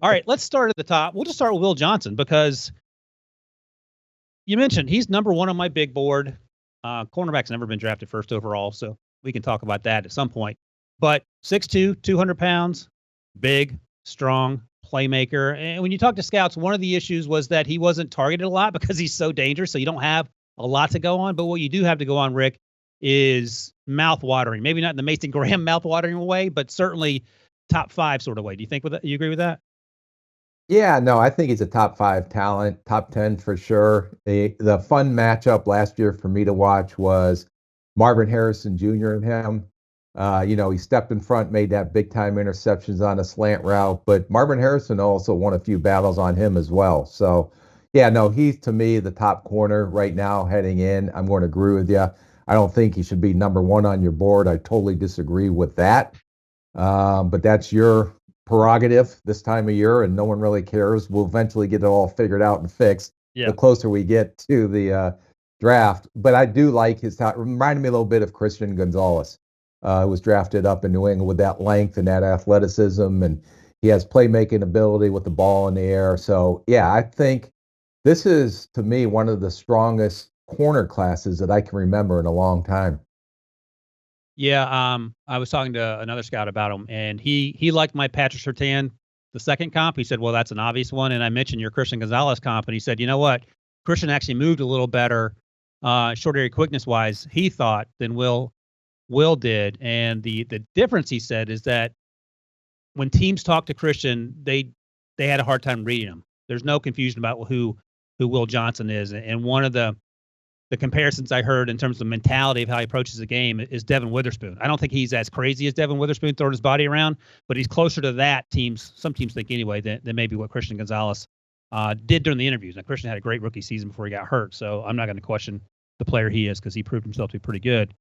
All right, let's start at the top. We'll just start with Will Johnson because you mentioned he's number one on my big board. Cornerback's never been drafted first overall, so we can talk about that at some point. But 6'2", 200 pounds, big, strong, playmaker. And when you talk to scouts, one of the issues was that he wasn't targeted a lot because he's so dangerous, so you don't have a lot to go on. But what you do have to go on, Rick, is mouth-watering. Maybe not in the Mason Graham mouth-watering way, but certainly top 5 sort of way. Do you think with that? You agree with that? Yeah, no, I think he's a top 5 talent, top 10 for sure. The fun matchup last year for me to watch was Marvin Harrison Jr. and him. He stepped in front, made that big time interceptions on a slant route, but Marvin Harrison also won a few battles on him as well. So, yeah, no, he's to me the top corner right now heading in. I'm going to agree with you. I don't think he should be number 1 on your board. I totally disagree with that. But that's your prerogative this time of year, and no one really cares. We'll eventually get it all figured out and fixed the closer we get to the draft. But I do like his top. Reminded me a little bit of Christian Gonzalez, who was drafted up in New England with that length and that athleticism, and he has playmaking ability with the ball in the air. So, yeah, I think this is, to me, one of the strongest corner classes that I can remember in a long time. Yeah, I was talking to another scout about him, and he liked my Patrick Surtain, the second comp. He said, well, that's an obvious one. And I mentioned your Christian Gonzalez comp, and he said, you know what? Christian actually moved a little better, short area quickness-wise, he thought, than Will did. And the difference, he said, is that when teams talk to Christian, they had a hard time reading him. There's no confusion about who Will Johnson is. And one of the comparisons I heard in terms of mentality of how he approaches the game is Devin Witherspoon. I don't think he's as crazy as Devin Witherspoon throwing his body around, but he's closer to that some teams think anyway, than maybe what Christian Gonzalez did during the interviews. Now, Christian had a great rookie season before he got hurt, so I'm not going to question the player he is because he proved himself to be pretty good.